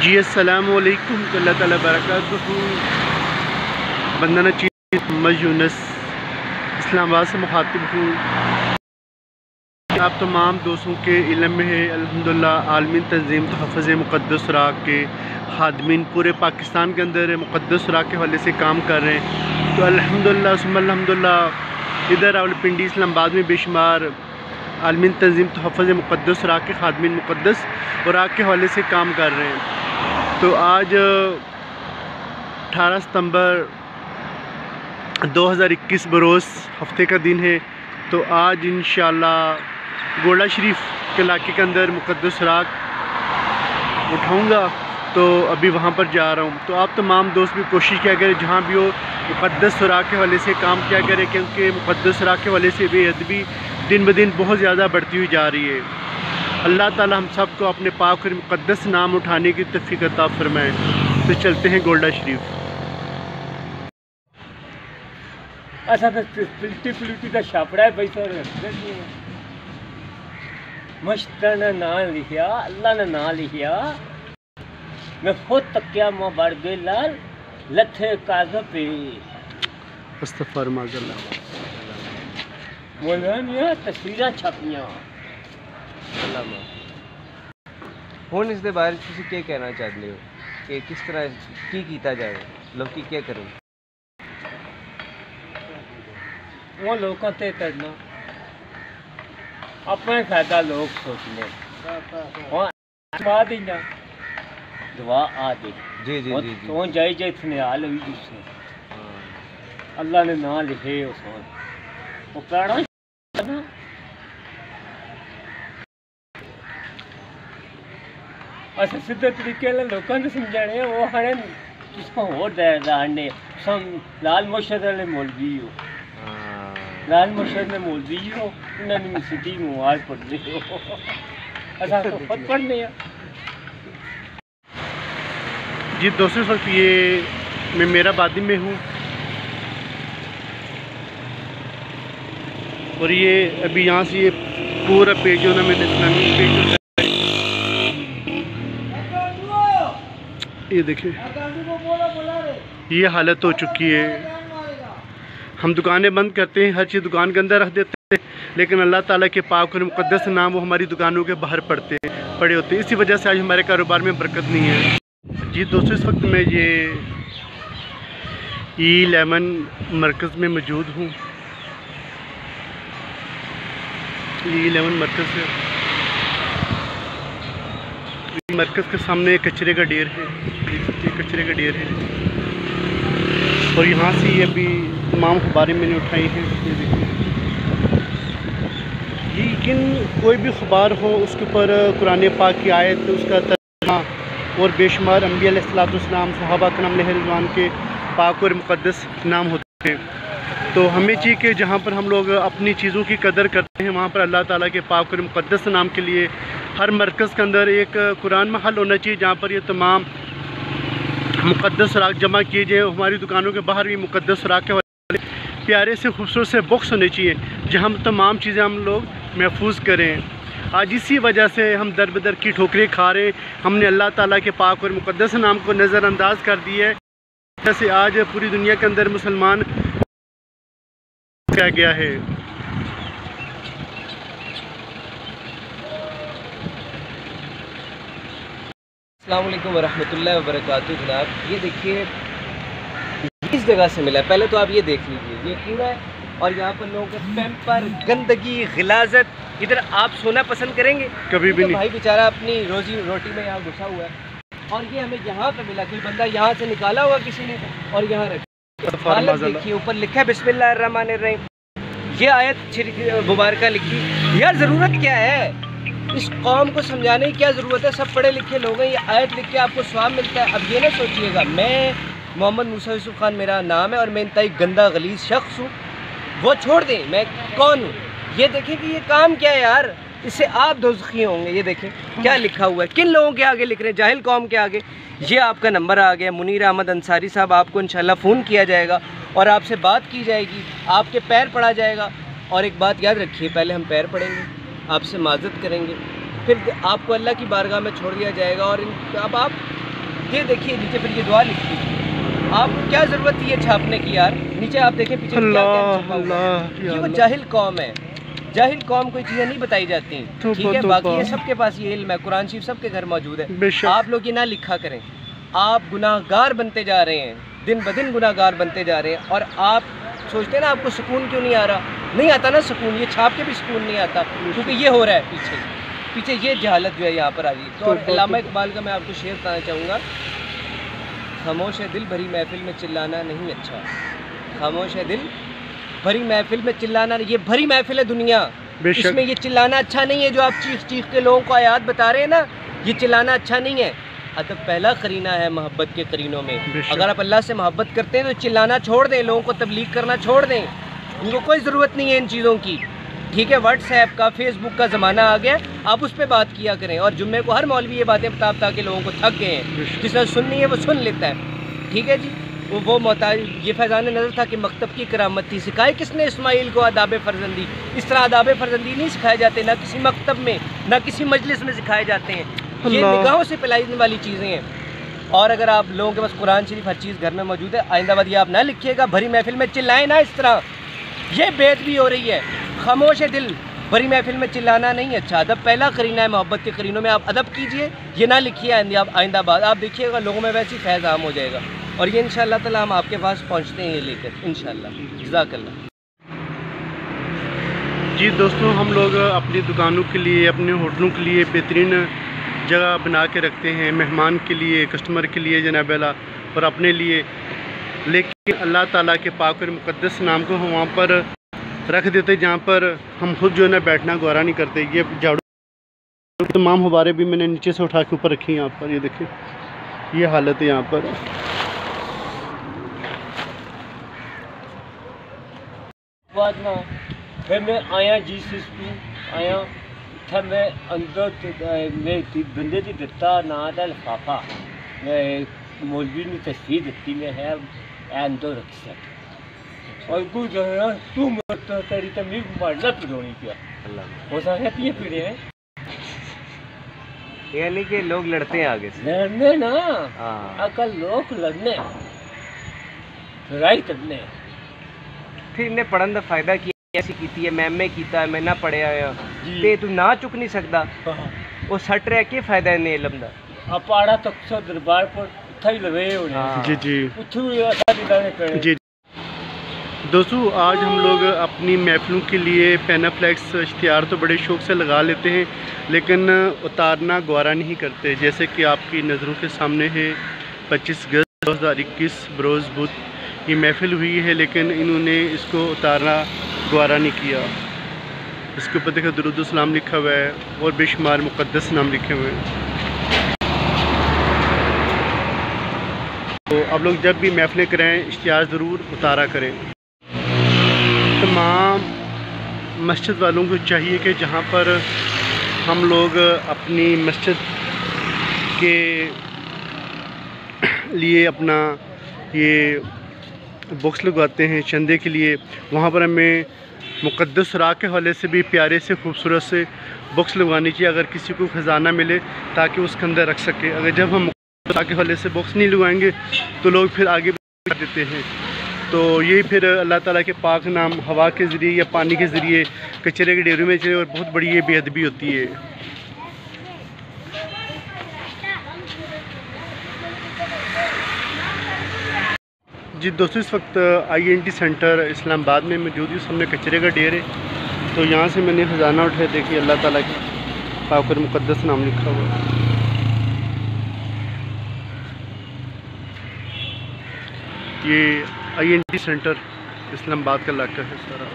जी अस्सलामु अलैकुम तो अल्लाह ताला बरकातहू। बंदना चीज़ मोहम्मद यूनुस इस्लामाबाद से मुखातिब हूँ। आप तमाम दोस्तों के इल्म में है अल्हम्दुलिल्लाह आलमीन तंजीम तहफ़्फ़ुज़ मुक़द्दस राग के खादमीन पूरे पाकिस्तान के अंदर मुक़द्दस राग के हवाले से काम कर रहे हैं। तो अल्हम्दुलिल्लाह सुम्मा अल्हम्दुलिल्लाह इधर रावलपिंडी इस्लामाबाद में बेशुमार आलमीन तंजीम तहफ़्फ़ुज़ मुक़द्दस राग के खादमीन मुक़द्दस और राग के हवाले से काम कर रहे हैं। तो आज 18 सितंबर 2021 बरोज़ हफ्ते का दिन है। तो आज इंशाअल्लाह गोला शरीफ के इलाके के अंदर मुक़द्दस राग उठाऊंगा, तो अभी वहाँ पर जा रहा हूँ। तो आप तमाम दोस्त भी कोशिश किया करें जहाँ भी हो मुक़द्दस राग के हवाले से काम किया करें, क्योंकि मुक़द्दस राग के हवाले से बेअदबी दिन ब दिन बहुत ज़्यादा बढ़ती हुई जा रही है। अल्लाह ताला हम सब को अपने पाक और मुक़द्दस नाम उठाने की तौफ़ीक़ अता फ़रमाए। तो चलते हैं गोल्डा शरीफ। अच्छा तो पलटी का छापड़ा है पैसा मस्त ने ना लिखिया, अल्लाह ने ना लिखिया। मैं खुद तकिया मां बढ़ गई लाल लथे कागज पे अस्तग़फ़िर माज़अल्लाह मौलाना तस्वीरां छापियां। ਹੁਣ ਇਸ ਦੇ ਬਾਰੇ ਤੁਸੀਂ ਕੀ ਕਹਿਣਾ ਚਾਹੁੰਦੇ ਹੋ ਕਿ ਕਿਸ ਤਰ੍ਹਾਂ ਕੀ ਕੀਤਾ ਜਾਵੇ, ਲੋਕੀ ਕੀ ਕਰਨ? वो लोगों ते करना अपना फायदा लोग सोचने बाद ही ना दुआ आ दे जी जी जी जी तो जाई जाए फनियाल हुई जिससे अल्लाह ने ना लिखे वो कहना ना अच्छा सीधे तरीके लोगों ने समझाने वो हने हो दाने लाल मुर्शद वाले मौलवी हो, लाल मुर्शद ने मौलवी हो, उन्होंने सिटी मुआज पढ़ते हो अच्छा तो खुद पढ़ने जी दोस्तों। इस वक्त ये मैं मेराबादी में हूँ और ये अभी यहाँ से ये पूरा पेज जो ना मैंने इस्लामी पेज ये देखिए ये हालत हो चुकी है। हम दुकानें बंद करते हैं, हर चीज़ दुकान के अंदर रख देते हैं, लेकिन अल्लाह ताला के पाक और मुक़द्दस नाम वो हमारी दुकानों के बाहर पड़े होते हैं। इसी वजह से आज हमारे कारोबार में बरकत नहीं है। जी दोस्तों, इस वक्त मैं ये E11 मरकज़ में मौजूद हूँ। E11 मरकज़ है, मरकज़ के सामने कचरे का ढेर है, देख सकते हैं कचरे का ढेर है। और यहाँ से ये अभी तमाम अखबारें मैंने उठाई हैं, ये देखिए। लेकिन कोई भी अखबार हो उसके ऊपर कुरान पाक की आयत, उसका तर्जुमा और बेशुमार अंबिया अलैहिस्सलाम सहाबा करम रिज़वान के पाक और मुक़द्दस नाम होते हैं। तो हमें चाहिए कि जहाँ पर हम लोग अपनी चीज़ों की कदर करते हैं वहाँ पर अल्लाह ताला के पाक और मुक़द्दस नाम के लिए हर मरकज़ के अंदर एक कुरान महल होना चाहिए, जहाँ पर ये तमाम मुक़द्दस राग जमा किए जाए। हमारी दुकानों के बाहर भी मुक़द्दस राग के वाले प्यारे से खूबसूरत से बॉक्स होने चाहिए, जहाँ हम तमाम चीज़ें हम लोग महफूज करें। आज इसी वजह से हम दर बदर की ठोकरें खा रहे हैं। हमने अल्लाह ताला के पाक और मुक़द्दस नाम को नज़रअंदाज कर दिया है। जैसे आज पूरी दुनिया के अंदर मुसलमान क्या गया है। अस्सलाम वालेकुम वरहमतुल्लाहि वबरकातुहू। जनाब ये देखिए इस जगह से मिला है, पहले तो आप ये देख लीजिए, ये कीड़ा है और यहाँ पर लोगों के पैम्पर गंदगी गिलाजत। इधर आप सोना पसंद करेंगे? कभी भी नहीं। भाई बेचारा अपनी रोजी रोटी में यहाँ घुसा हुआ है और ये हमें यहाँ पे मिला। कोई बंदा यहाँ से निकाला हुआ किसी ने और यहाँ रखा। देखिए ऊपर लिखा है बिस्मिल्लाहिर्रहमानिर्रहीम, ये आयत मुबारक लिखी। यार ज़रूरत क्या है इस कौम को समझाने की, क्या ज़रूरत है? सब पढ़े लिखे लोग हैं, ये आयत लिख के आपको स्वाब मिलता है। अब ये ना सोचिएगा मैं मोहम्मद मूसा यूसुफ खान मेरा नाम है और मैं इंतहाई गंदा गलीज़ शख्स हूँ, वो छोड़ दें, मैं कौन हूँ। ये देखें कि ये काम क्या है यार, इससे आप दोज़खी होंगे। ये देखें क्या लिखा हुआ है, किन लोगों के आगे लिख रहे हैं, जाहिल कौम के आगे। ये आपका नंबर आ गया, मुनीर अहमद अंसारी साहब, आपको इंशाल्लाह फ़ोन किया जाएगा और आपसे बात की जाएगी, आपके पैर पड़ा जाएगा। और एक बात याद रखिए, पहले हम पैर पड़ेंगे, आपसे माज़रत करेंगे, फिर आपको अल्लाह की बारगाह में छोड़ दिया जाएगा। और अब आप ये देखिए नीचे फिर ये दुआ लिखी थी। आपको क्या ज़रूरत थी ये छापने की यार? नीचे आप देखें पीछे क्या छपा हुआ है। ये वो जाहिल कौम है, जाहिल कौम कोई चीज़ें नहीं बताई जाती, ठीक है। बाकी ये सबके पास ये इल्म है, कुरान शरीफ सबके घर मौजूद है। आप लोग ये ना लिखा करें, आप गुनाहगार बनते जा रहे हैं, दिन ब दिन गुनाहगार बनते जा रहे हैं। और आप सोचते हैं ना आपको सुकून क्यों नहीं आ रहा? नहीं आता ना सुकून, ये छाप के भी सुकून नहीं आता, क्योंकि ये हो रहा है पीछे पीछे ये जहालत जो है यहाँ पर आ रही है। तो अल्लामा इकबाल का मैं आपको शेर बताना चाहूँगा, खामोश है दिल भरी महफिल में चिल्लाना नहीं अच्छा। खामोश है दिल भरी महफिल में चिल्लाना, ये भरी महफिल है दुनिया, इसमें ये चिल्लाना अच्छा नहीं है। जो आप चीख चीख के लोगों को आयात बता रहे हैं ना, ये चिल्लाना अच्छा नहीं है। अदब पहला करीना है मोहब्बत के करीनों में। अगर आप अल्लाह से मोहब्बत करते हैं तो चिल्लाना छोड़ दें, लोगों को तबलीग करना छोड़ दें, उनको कोई ज़रूरत नहीं है इन चीज़ों की, ठीक है। व्हाट्सएप का, फेसबुक का ज़माना आ गया, आप उस पर बात किया करें। और जुम्मे को हर मौलवी ये बातें बता बता के लोगों को थक गए हैं, जिसने सुननी है वो सुन लेता है, ठीक है जी। वो मोहताज ये फैज़ान नज़र था कि मकतब की करामत थी। सिखाई किसने इस्माइल को आदाब फ़र्जंदी? इस तरह आदाब फ़र्जंदी नहीं सिखाए जाते, ना किसी मकतब में ना किसी मजलिस में सिखाए जाते हैं। ये निगाहों से पिलाने वाली चीज़ें हैं। और अगर आप लोगों के पास कुरान शरीफ हर चीज़ घर में मौजूद है, आइंदा बाद ये आप ना लिखिएगा भरी महफिल में चिल्लाएं ना इस तरह, ये बेदबी हो रही है। खामोश है दिल भरी महफिल में चिल्लाना नहीं अच्छा। अदब पहला करीना है मोहब्बत के करीनों में, आप अदब कीजिए, ये ना लिखिए आइंदा बाद। आप देखिएगा लोगों में वैसे ही फैज़ आम हो जाएगा, और ये इंशाअल्लाह ताला हम आपके पास पहुँचते हैं ये लेकर इंशाअल्लाह। जज़ाकल्लाह। जी दोस्तों, हम लोग अपनी दुकानों के लिए, अपने होटलों के लिए बेहतरीन जगह बना के रखते हैं, मेहमान के लिए, कस्टमर के लिए जनाब अला, और अपने लिए। लेकिन अल्लाह ताला के पाक और मुक़द्दस नाम को हम वहाँ पर रख देते, जहाँ पर हम खुद जो है ना बैठना गवारा नहीं करते। ये झाड़ू तमाम गुब्बारे भी मैंने नीचे से उठा के ऊपर रखी हैं यहाँ पर, ये देखिए ये हालत है यहाँ पर। बाद ना फिर मैं आया आया था, मैं अंदर मैं बंदे की दिता ना दा लिफाफा मौलवी ने तस्वीर दी में है अंदर रख सकता और कुछ तू मरता तेरी तमीज मारना पिरोनी क्या हो सकता है पीड़े हैं, यानी कि लोग लड़ते हैं आगे से, लड़ने ना अकल लोग लड़ने लड़ाई करने। फिर इन्हें पढ़न का फायदा की ऐसी की है, मैं कीता है, मैं ना पढ़िया ते तू ना चुक नहीं सकता, वो सट रहा क्या फायदा इन्हें इलम दा? आप आड़ा तक सो दरबार पर थई लवे होने। जी जी उठू ऐसा दिलाने पड़े। जी दोस्तों, आज हम लोग अपनी महफिलों के लिए पेनाफ्लेक्स इश्तिहार तो बड़े शौक़ से लगा लेते हैं, लेकिन उतारना गवारा नहीं करते। जैसे कि आपकी नज़रों के सामने है 25 अगस्त 2021 बरोज़ बुध ये महफिल हुई है, लेकिन इन्होंने इसको उतारना गवारा नहीं किया। इसके ऊपर देखो दुरूद सलाम लिखा हुआ है और बेशुमार मुक़द्दस नाम लिखे हुए हैं। तो आप लोग जब भी महफिलें करें इश्तिहार ज़रूर उतारा करें। तमाम मस्जिद वालों को चाहिए कि जहाँ पर हम लोग अपनी मस्जिद के लिए अपना ये बॉक्स लगवाते हैं चंदे के लिए, वहाँ पर हमें मुक़द्दस राह के हवाले से भी प्यारे से खूबसूरत से बॉक्स लगवानी चाहिए, अगर किसी को ख़जाना मिले ताकि उसके अंदर रख सके। अगर जब हम मुक़द्दस राह के हवाले से बॉक्स नहीं लगवाएंगे तो लोग फिर आगे बढ़ देते हैं। तो यही फिर अल्लाह ताला के पाक नाम हवा के ज़रिए या पानी के ज़रिए कचरे के ढेरों में चले, और बहुत बड़ी ये बेअदबी होती है। जी दोस्तों, इस वक्त INT सेंटर इस्लामाबाद में मौजूद है, सामने कचरे का ढेर है। तो यहाँ से मैंने ख़जाना उठाया, देखिए अल्लाह ताला के पाक और मुक़द्दस नाम लिखा हुआ है। ये INT सेंटर इस्लामाबाद का इलाका है सारा।